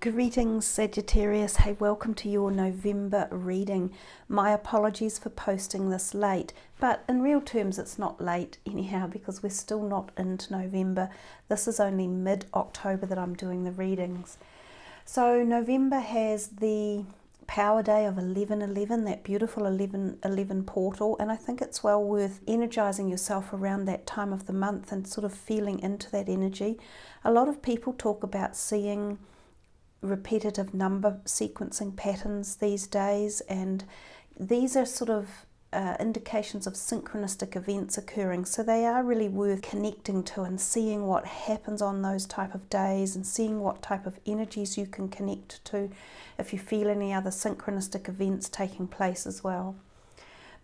Greetings Sagittarius, hey, welcome to your November reading. My apologies for posting this late, but in real terms it's not late anyhow because we're still not into November. This is only mid-October that I'm doing the readings. So November has the power day of 11/11, that beautiful 11/11 portal, and I think it's well worth energizing yourself around that time of the month and sort of feeling into that energy. A lot of people talk about seeing repetitive number sequencing patterns these days, and these are sort of indications of synchronistic events occurring, so they are really worth connecting to and seeing what happens on those type of days and seeing what type of energies you can connect to if you feel any other synchronistic events taking place as well.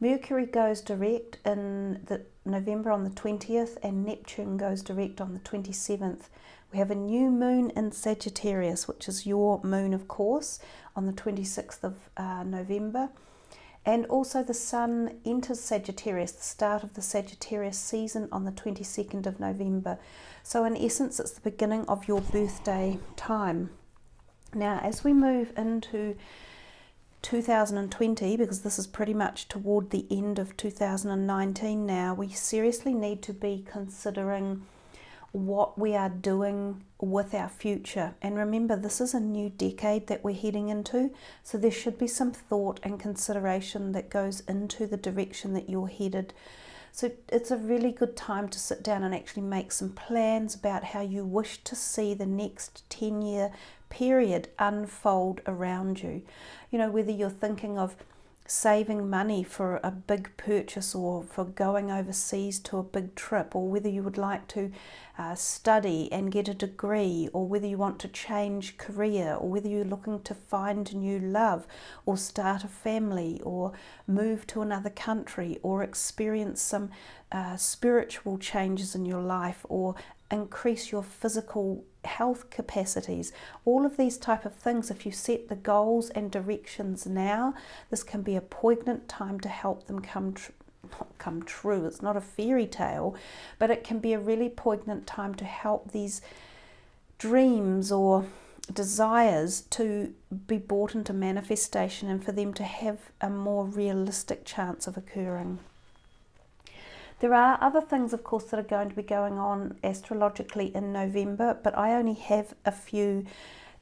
Mercury goes direct in November on the 20th and Neptune goes direct on the 27th. We have a new moon in Sagittarius, which is your moon, of course, on the 26th of November. And also the Sun enters Sagittarius, the start of the Sagittarius season, on the 22nd of November. So in essence, it's the beginning of your birthday time. Now, as we move into 2020, because this is pretty much toward the end of 2019 now, we seriously need to be considering what we are doing with our future. And remember, this is a new decade that we're heading into, so there should be some thought and consideration that goes into the direction that you're headed. So it's a really good time to sit down and actually make some plans about how you wish to see the next 10-year period unfold around you. You know, whether you're thinking of saving money for a big purchase or for going overseas to a big trip, or whether you would like to study and get a degree, or whether you want to change career, or whether you're looking to find new love or start a family or move to another country or experience some spiritual changes in your life or increase your physical health capacities. All of these type of things, if you set the goals and directions now, this can be a poignant time to help them come true. It's not a fairy tale, but it can be a really poignant time to help these dreams or desires to be brought into manifestation and for them to have a more realistic chance of occurring. There are other things, of course, that are going to be going on astrologically in November, but I only have a few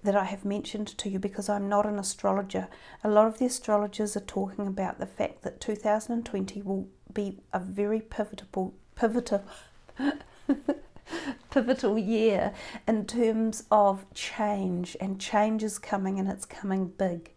that I have mentioned to you because I'm not an astrologer. A lot of the astrologers are talking about the fact that 2020 will be a very pivotal year in terms of change, and change is coming, and it's coming big.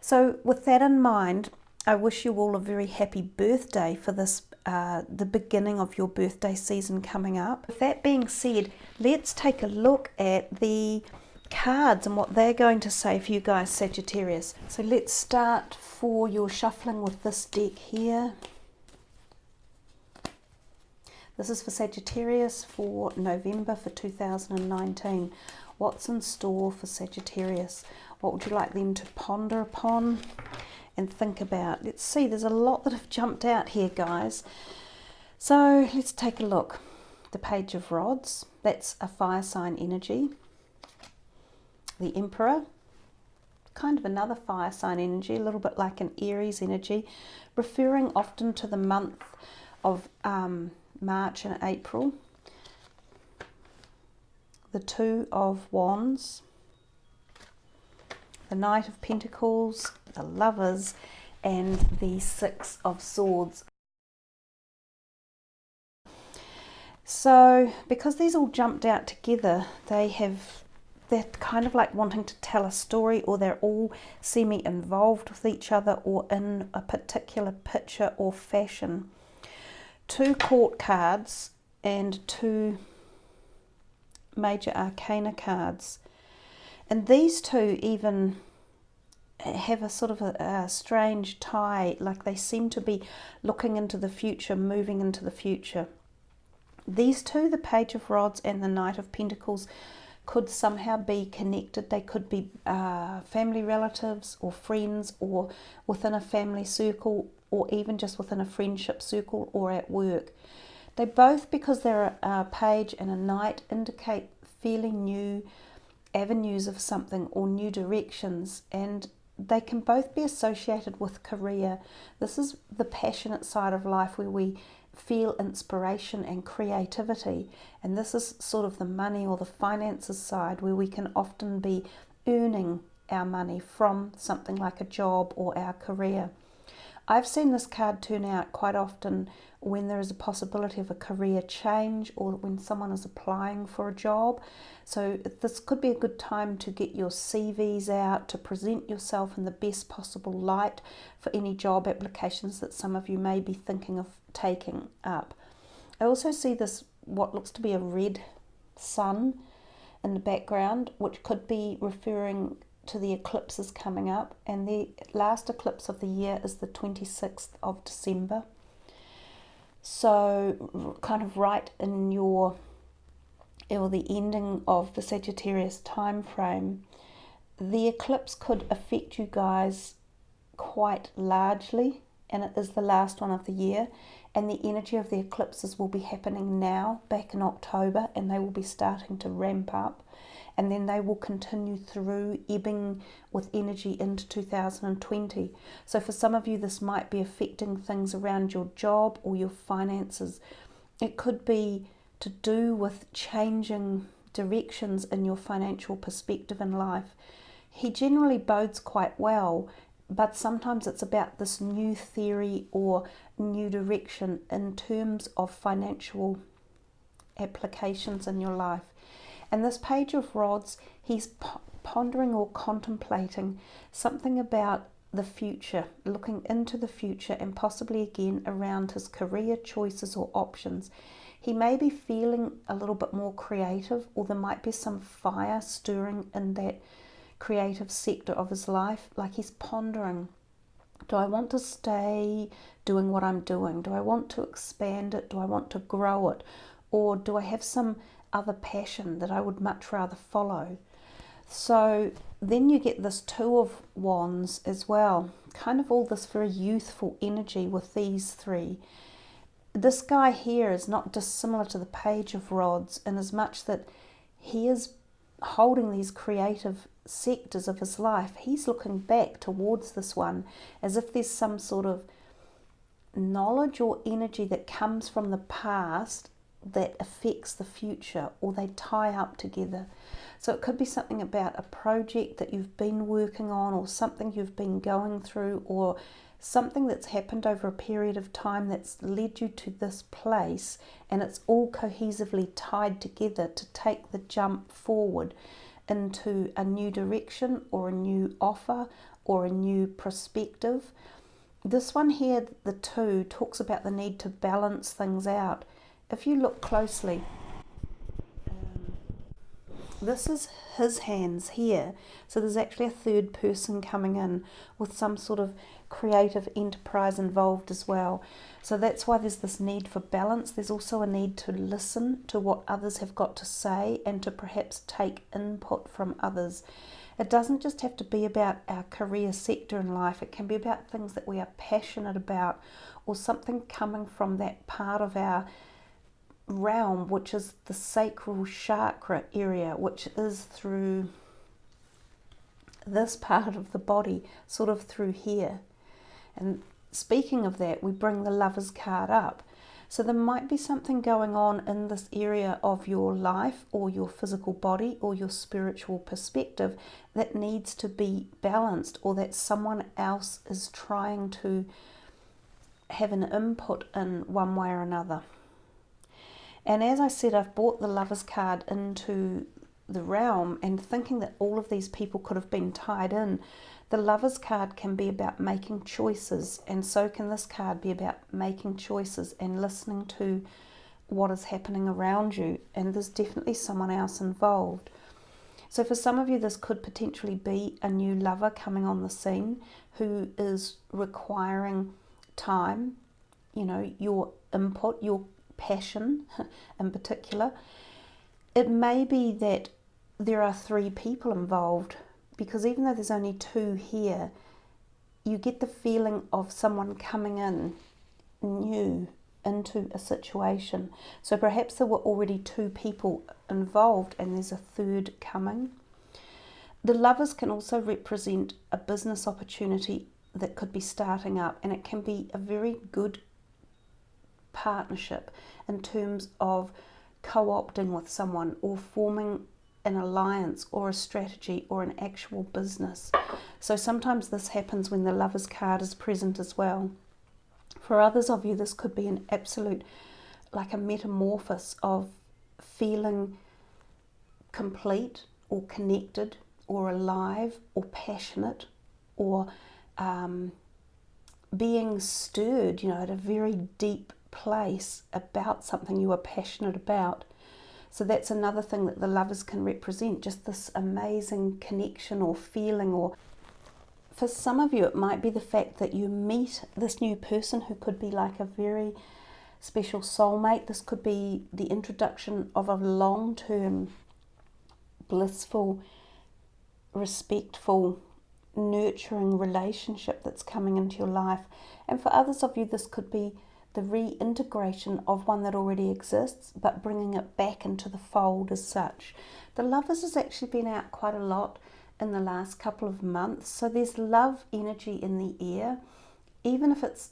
So with that in mind, I wish you all a very happy birthday for this, the beginning of your birthday season coming up. With that being said, let's take a look at the cards and what they're going to say for you guys, Sagittarius. So let's start for your shuffling with this deck here. This is for Sagittarius for November for 2019. What's in store for Sagittarius? What would you like them to ponder upon and think about? Let's see, there's a lot that have jumped out here, guys. So let's take a look. The Page of Rods, that's a fire sign energy. The Emperor, kind of another fire sign energy, a little bit like an Aries energy, referring often to the month of March and April. The Two of Wands, the Knight of Pentacles, the Lovers, and the Six of Swords. So because these all jumped out together, they're kind of like wanting to tell a story, or they're all semi-involved with each other or in a particular picture or fashion. Two court cards and two major arcana cards. And these two even have a sort of a strange tie, like they seem to be looking into the future, moving into the future. These two, the Page of Rods and the Knight of Pentacles, could somehow be connected. They could be family relatives or friends, or within a family circle, or even just within a friendship circle or at work. They both, because they're a page and a knight, indicate fairly new avenues of something or new directions, and they can both be associated with career. This is the passionate side of life where we feel inspiration and creativity, and this is sort of the money or the finances side where we can often be earning our money from something like a job or our career. I've seen this card turn out quite often when there is a possibility of a career change or when someone is applying for a job. So this could be a good time to get your CVs out, to present yourself in the best possible light for any job applications that some of you may be thinking of taking up. I also see this, what looks to be a red sun in the background, which could be referring to the eclipses coming up, and the last eclipse of the year is the 26th of December. So kind of right in your, or the ending of the Sagittarius time frame, the eclipse could affect you guys quite largely, and it is the last one of the year, and the energy of the eclipses will be happening now back in October, and they will be starting to ramp up, and then they will continue through, ebbing with energy into 2020. So for some of you, this might be affecting things around your job or your finances. It could be to do with changing directions in your financial perspective in life. He generally bodes quite well, but sometimes it's about this new theory or new direction in terms of financial applications in your life. And this Page of Rods, he's pondering or contemplating something about the future, looking into the future, and possibly again around his career choices or options. He may be feeling a little bit more creative, or there might be some fire stirring in that creative sector of his life. Like he's pondering, do I want to stay doing what I'm doing? Do I want to expand it? Do I want to grow it? Or do I have some other passion that I would much rather follow? So then you get this Two of Wands as well, kind of all this very youthful energy with these three. This guy here is not dissimilar to the Page of Rods in as much that he is holding these creative sectors of his life. He's looking back towards this one as if there's some sort of knowledge or energy that comes from the past that affects the future, or they tie up together. So it could be something about a project that you've been working on, or something you've been going through, or something that's happened over a period of time that's led you to this place, and it's all cohesively tied together to take the jump forward into a new direction or a new offer or a new perspective. This one here, the two, talks about the need to balance things out. If you look closely, this is his hands here. So there's actually a third person coming in with some sort of creative enterprise involved as well. So that's why there's this need for balance. There's also a need to listen to what others have got to say and to perhaps take input from others. It doesn't just have to be about our career sector in life. It can be about things that we are passionate about, or something coming from that part of our realm, which is the sacral chakra area, which is through this part of the body, sort of through here. And speaking of that, we bring the Lovers card up. So there might be something going on in this area of your life, or your physical body, or your spiritual perspective that needs to be balanced, or that someone else is trying to have an input in one way or another. And as I said, I've brought the Lovers card into the realm, and thinking that all of these people could have been tied in. The Lovers card can be about making choices, and so can this card be about making choices and listening to what is happening around you. And there's definitely someone else involved. So for some of you, this could potentially be a new lover coming on the scene who is requiring time, you know, your input, your passion in particular. It may be that there are three people involved, because even though there's only two here, you get the feeling of someone coming in new into a situation. So perhaps there were already two people involved and there's a third coming. The Lovers can also represent a business opportunity that could be starting up, and it can be a very good partnership in terms of co-opting with someone or forming an alliance or a strategy or an actual business. So sometimes this happens when the Lovers card is present as well. For others of you, this could be an absolute, like a metamorphosis of feeling complete or connected or alive or passionate or being stirred, at a very deep place about something you are passionate about. So that's another thing that the Lovers can represent, just this amazing connection or feeling. Or for some of you, it might be the fact that you meet this new person who could be like a very special soulmate. This could be the introduction of a long-term, blissful, respectful, nurturing relationship that's coming into your life. And for others of you, this could be the reintegration of one that already exists, but bringing it back into the fold as such. The Lovers has actually been out quite a lot in the last couple of months, so there's love energy in the air, even if it's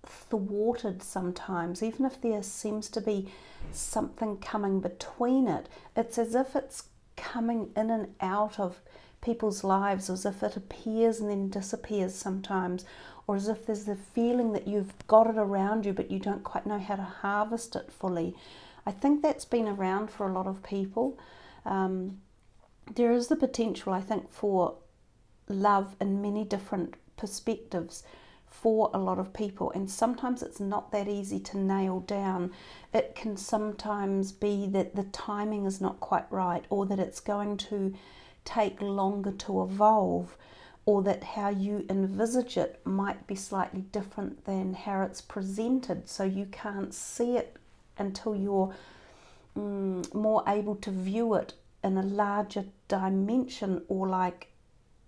thwarted sometimes, even if there seems to be something coming between it. It's as if it's coming in and out of people's lives, as if it appears and then disappears sometimes, or as if there's the feeling that you've got it around you but you don't quite know how to harvest it fully. I think that's been around for a lot of people. There is the potential, I think, for love in many different perspectives for a lot of people, and sometimes it's not that easy to nail down. It can sometimes be that the timing is not quite right, or that it's going to take longer to evolve, or that how you envisage it might be slightly different than how it's presented, so you can't see it until you're more able to view it in a larger dimension, or like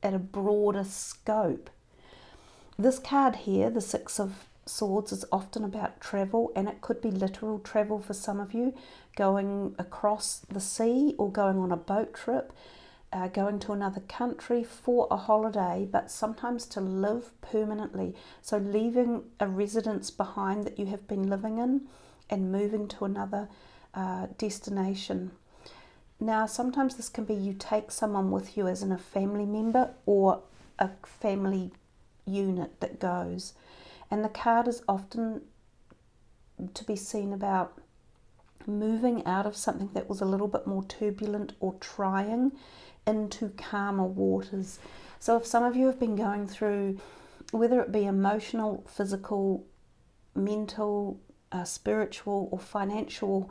at a broader scope. This card here, the Six of Swords, is often about travel, and it could be literal travel for some of you, going across the sea or going on a boat trip, going to another country for a holiday, but sometimes to live permanently. So leaving a residence behind that you have been living in and moving to another destination. Now, sometimes this can be you take someone with you as in a family member or a family unit that goes. And the card is often to be seen about moving out of something that was a little bit more turbulent or trying into calmer waters. So if some of you have been going through, whether it be emotional, physical, mental, spiritual or financial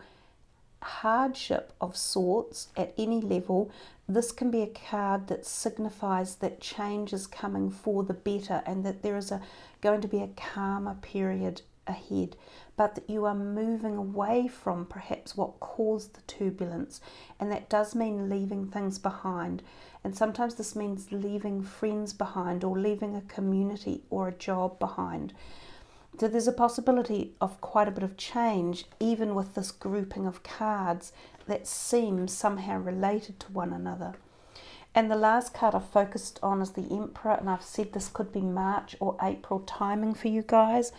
hardship of sorts at any level, this can be a card that signifies that change is coming for the better, and that there is going to be a calmer period ahead, but that you are moving away from perhaps what caused the turbulence. And that does mean leaving things behind, and sometimes this means leaving friends behind, or leaving a community or a job behind. So there's a possibility of quite a bit of change, even with this grouping of cards that seem somehow related to one another. And the last card I've focused on is the Emperor, and I've said this could be March or April timing for you guys.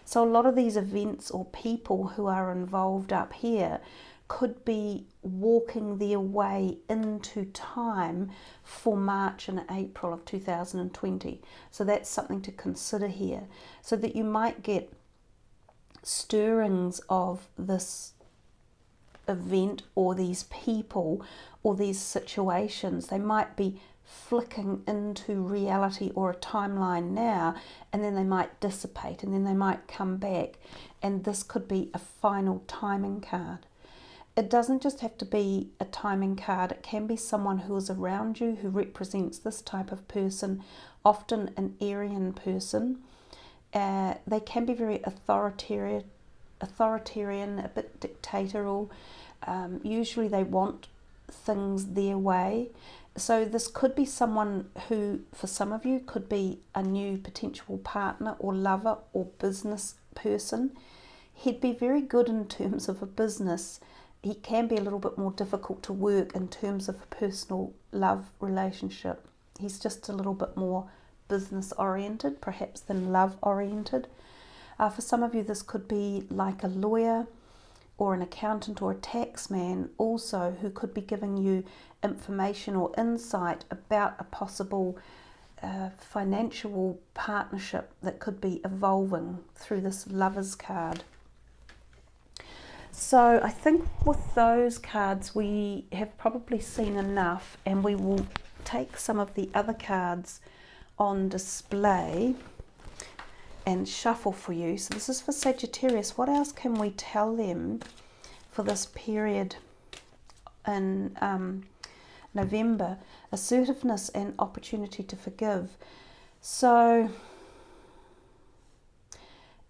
So a lot of these events or people who are involved up here could be walking their way into time for March and April of 2020. So that's something to consider here, so that you might get stirrings of this event or these people or these situations. They might be flicking into reality or a timeline now, and then they might dissipate, and then they might come back, and this could be a final timing card. It doesn't just have to be a timing card. It can be someone who is around you who represents this type of person, often an Aryan person. They can be very authoritarian, a bit dictatorial. Usually they want things their way. So this could be someone who, for some of you, could be a new potential partner or lover or business person. He'd be very good in terms of a business, he can be a little bit more difficult to work in terms of a personal love relationship. He's just a little bit more business oriented, perhaps, than love oriented. For some of you, this could be like a lawyer or an accountant or a tax man also, who could be giving you information or insight about a possible financial partnership that could be evolving through this Lovers card. So I think with those cards we have probably seen enough, and we will take some of the other cards on display and shuffle for you. So this is for Sagittarius. What else can we tell them for this period in November? Assertiveness and opportunity to forgive. So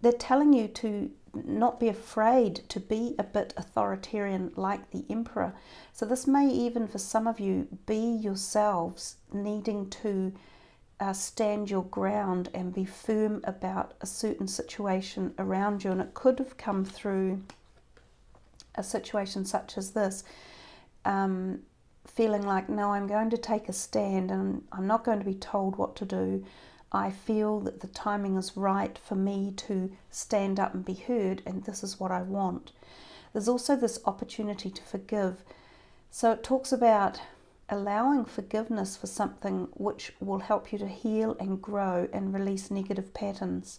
they're telling you to not be afraid to be a bit authoritarian like the Emperor. So this may even, for some of you, be yourselves needing to stand your ground and be firm about a certain situation around you. And it could have come through a situation such as this, feeling like, no, I'm going to take a stand and I'm not going to be told what to do. I feel that the timing is right for me to stand up and be heard, and this is what I want. There's also this opportunity to forgive. So it talks about allowing forgiveness for something which will help you to heal and grow and release negative patterns.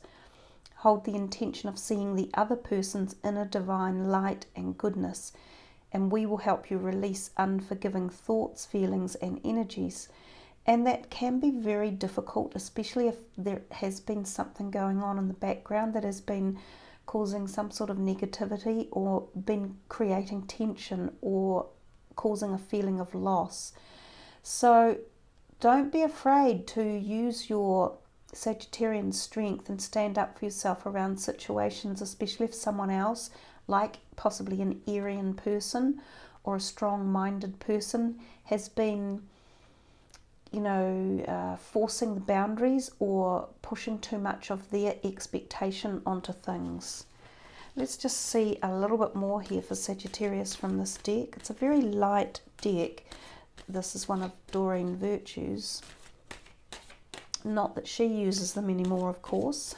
Hold the intention of seeing the other person's inner divine light and goodness, and we will help you release unforgiving thoughts, feelings, and energies. And that can be very difficult, especially if there has been something going on in the background that has been causing some sort of negativity, or been creating tension, or causing a feeling of loss. So don't be afraid to use your Sagittarian strength and stand up for yourself around situations, especially if someone else, like possibly an Arian person or a strong-minded person, has been forcing the boundaries or pushing too much of their expectation onto things. Let's just see a little bit more here for Sagittarius from this deck. It's a very light deck. This is one of Doreen Virtue's. Not that she uses them anymore, of course.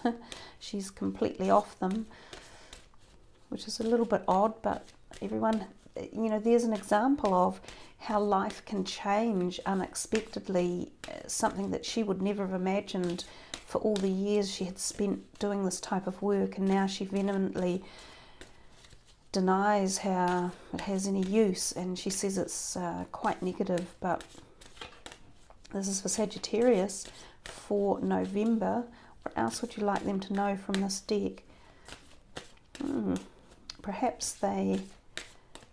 She's completely off them, which is a little bit odd, but everyone, there's an example of how life can change unexpectedly, something that she would never have imagined for all the years she had spent doing this type of work, and now she vehemently denies how it has any use, and she says it's quite negative. But this is for Sagittarius for November. What else would you like them to know from this deck? Perhaps they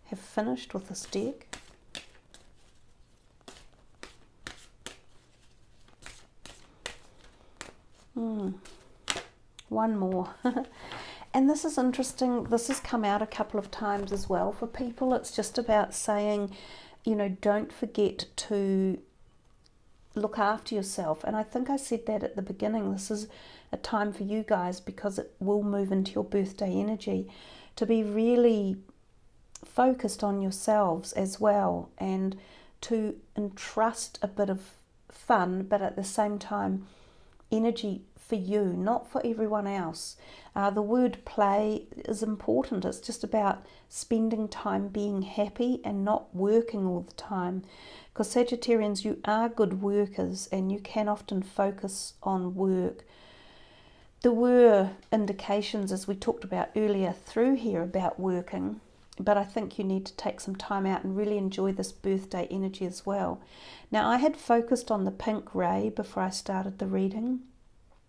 have finished with this deck. One more. And this is interesting. This has come out a couple of times as well for people. It's just about saying, don't forget to look after yourself. And I think I said that at the beginning. This is a time for you guys, because it will move into your birthday energy, to be really focused on yourselves as well, and to entrust a bit of fun, but at the same time energy for you, not for everyone else. The word play is important. It's just about spending time being happy and not working all the time, because Sagittarians, you are good workers and you can often focus on work. There were indications, as we talked about earlier through here, about working, but I think you need to take some time out and really enjoy this birthday energy as well. Now, I had focused on the pink ray before I started the reading,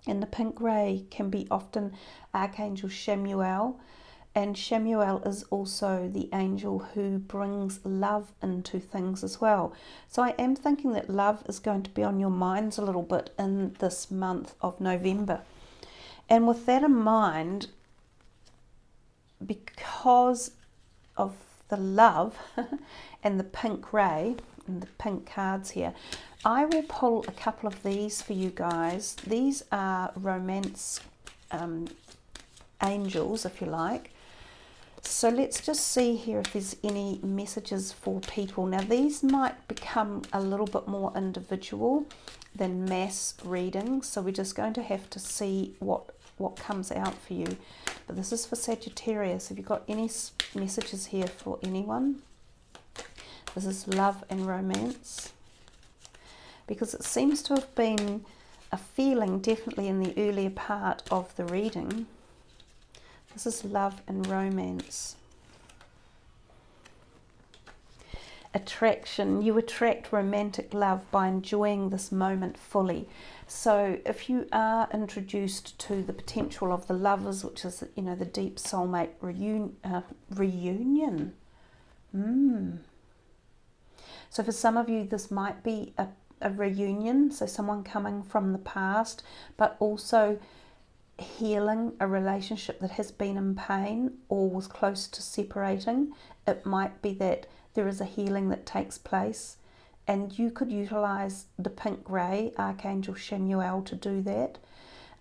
and the pink ray can be often Archangel Chamuel, and Chamuel is also the angel who brings love into things as well. So I am thinking that love is going to be on your minds a little bit in this month of November. And with that in mind, because of the love and the pink ray and the pink cards here, I will pull a couple of these for you guys. These are romance angels, if you like. So let's just see here if there's any messages for people. Now these might become a little bit more individual than mass readings, so we're just going to have to see what comes out for you. But this is for Sagittarius. Have you got any messages here for anyone? This is love and romance, because it seems to have been a feeling definitely in the earlier part of the reading. This is love and romance. Attraction. You attract romantic love by enjoying this moment fully. So if you are introduced to the potential of the lovers, which is, you know, the deep soulmate reunion. So for some of you, this might be a reunion, so someone coming from the past, but also healing a relationship that has been in pain or was close to separating. It might be that there is a healing that takes place, and you could utilize the pink ray, Archangel Chamuel, to do that.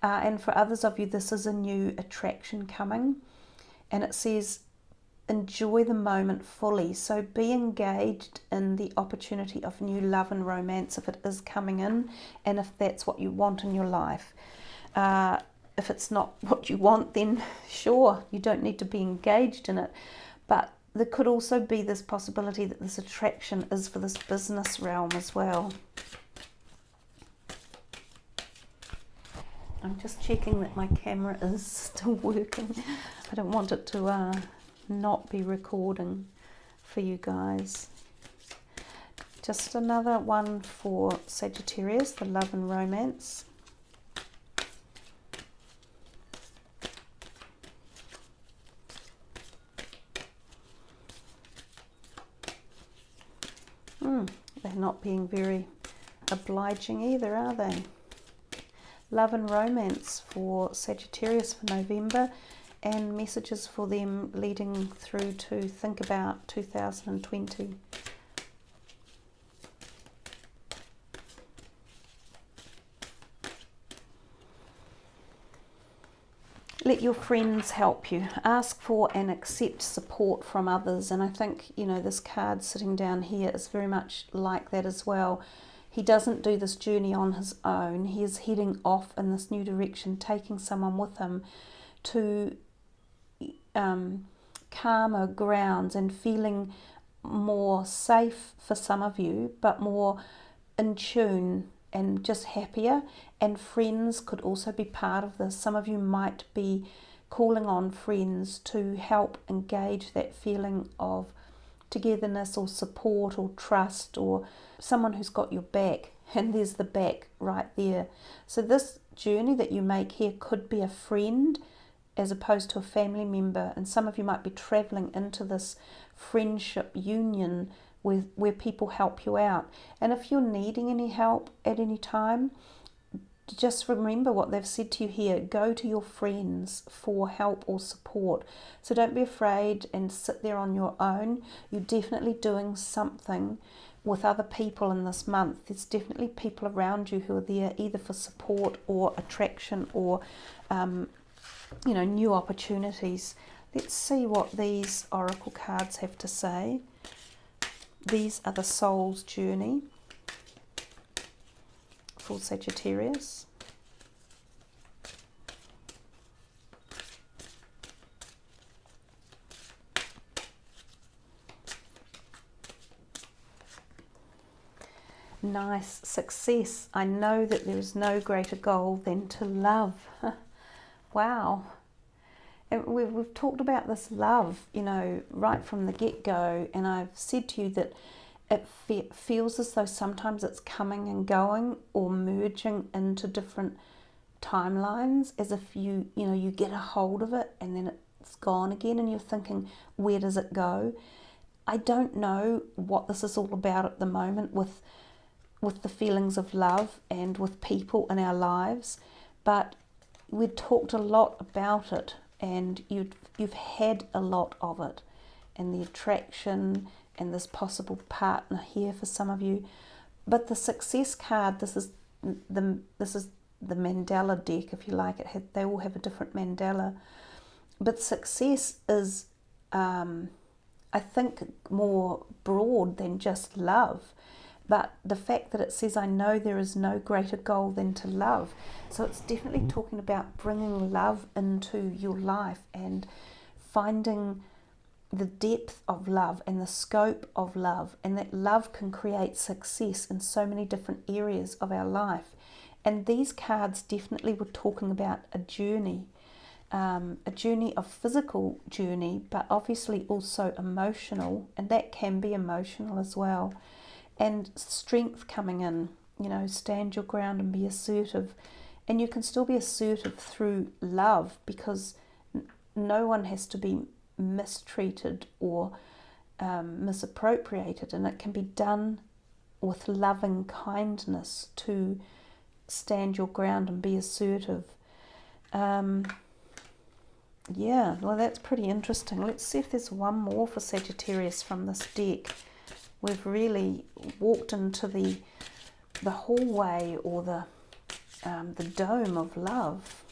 And for others of you, this is a new attraction coming, and it says enjoy the moment fully. So be engaged in the opportunity of new love and romance if it is coming in, and if that's what you want in your life. If it's not what you want, then sure, you don't need to be engaged in it. But there could also be this possibility that this attraction is for this business realm as well. I'm just checking that my camera is still working. I don't want it to not be recording for you guys. Just another one for Sagittarius, the love and romance. They're not being very obliging either, are they? Love and romance for Sagittarius for November, and messages for them leading through to think about 2020. Let your friends help you. Ask for and accept support from others. And I think, you know, this card sitting down here is very much like that as well. He doesn't do this journey on his own. He is heading off in this new direction, taking someone with him to calmer grounds and feeling more safe for some of you, but more in tune and just happier. And friends could also be part of this. Some of you might be calling on friends to help engage that feeling of togetherness or support or trust, or someone who's got your back, and there's the back right there. So this journey that you make here could be a friend as opposed to a family member, and some of you might be traveling into this friendship union where people help you out. And if you're needing any help at any time, just remember what they've said to you here. Go to your friends for help or support. So don't be afraid and sit there on your own. You're definitely doing something with other people in this month. There's definitely people around you who are there either for support or attraction or you know, new opportunities. Let's see what these oracle cards have to say. These are the soul's journey for Sagittarius. Nice. Success. I know that there is no greater goal than to love. Wow. And we've talked about this love, you know, right from the get-go, and I've said to you that it feels as though sometimes it's coming and going or merging into different timelines, as if you get a hold of it and then it's gone again, and you're thinking, where does it go? I don't know what this is all about at the moment with the feelings of love and with people in our lives, but we've talked a lot about it, and you've had a lot of it, and the attraction and this possible partner here for some of you. But the success card, this is the mandala deck, if you like. They all have a different mandala, but success is I think, more broad than just love. But the fact that it says, I know there is no greater goal than to love. So it's definitely talking about bringing love into your life and finding the depth of love and the scope of love, and that love can create success in so many different areas of our life. And these cards definitely were talking about a journey of physical journey, but obviously also emotional, and that can be emotional as well. And strength coming in, stand your ground and be assertive. And you can still be assertive through love, because no one has to be mistreated or misappropriated, and it can be done with loving kindness to stand your ground and be assertive. Yeah, well, that's pretty interesting. Let's see if there's one more for Sagittarius from this deck. We've really walked into the hallway, or the dome of love.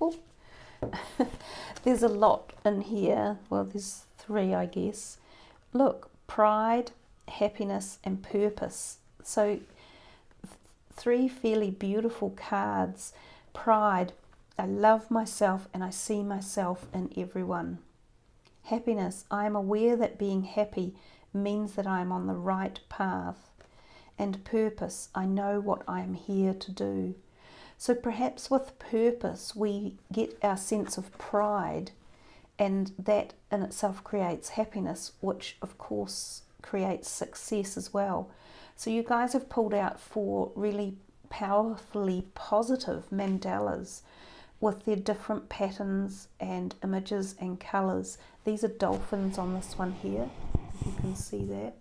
Oh, there's a lot in here. Well, there's 3, I guess. Look, pride, happiness, and purpose. So 3 fairly beautiful cards. Pride, I love myself and I see myself in everyone. Happiness, I am aware that being happy means that I am on the right path. And purpose, I know what I am here to do. So perhaps with purpose we get our sense of pride, and that in itself creates happiness, which of course creates success as well. So you guys have pulled out 4 really powerfully positive mandalas with their different patterns and images and colours. These are dolphins on this one here, if you can see that.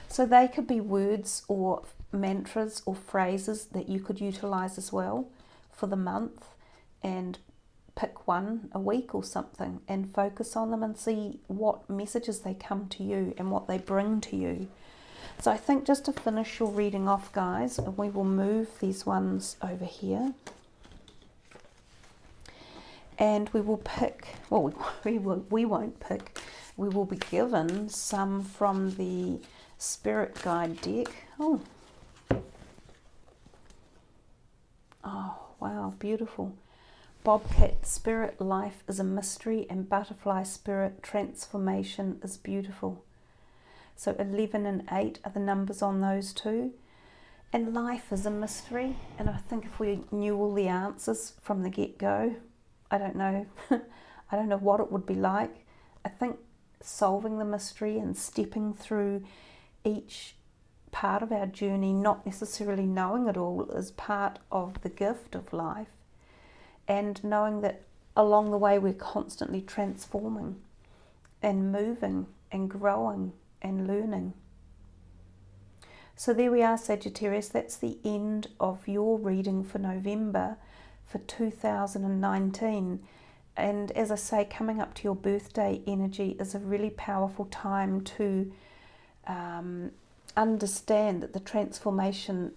So they could be words or mantras or phrases that you could utilise as well for the month, and pick one a week or something and focus on them and see what messages they come to you and what they bring to you. So I think, just to finish your reading off, guys, we will move these ones over here, and we will pick, well, we won't pick, we will be given some from the Spirit Guide deck. Oh, wow, beautiful. Bobcat Spirit, life is a mystery, and Butterfly Spirit, transformation is beautiful. So 11 and 8 are the numbers on those 2. And life is a mystery, and I think if we knew all the answers from the get-go, I don't know what it would be like. I think solving the mystery and stepping through each part of our journey, not necessarily knowing it all, is part of the gift of life. And knowing that along the way we're constantly transforming and moving and growing and learning. So there we are, Sagittarius. That's the end of your reading for November for 2019. And as I say, coming up to your birthday energy is a really powerful time to understand that the transformation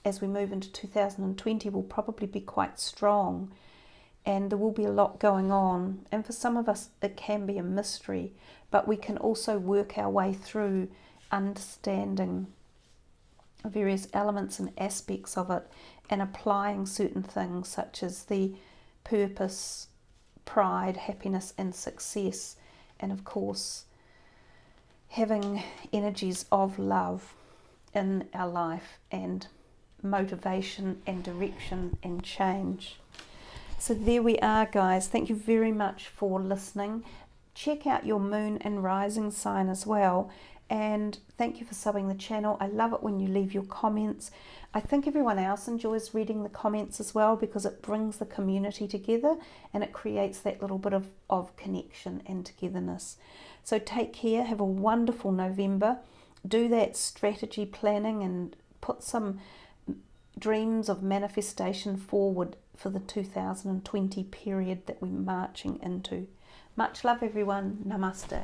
as we move into 2020 will probably be quite strong, and there will be a lot going on. And for some of us it can be a mystery, but we can also work our way through understanding various elements and aspects of it and applying certain things such as the purpose, pride, happiness and success, and of course having energies of love in our life and motivation and direction and change. So there we are, guys. Thank you very much for listening. Check out your moon and rising sign as well, and thank you for subbing the channel. I love it when you leave your comments. I think everyone else enjoys reading the comments as well, because it brings the community together and it creates that little bit of connection and togetherness. So take care, have a wonderful November, do that strategy planning and put some dreams of manifestation forward for the 2020 period that we're marching into. Much love, everyone. Namaste.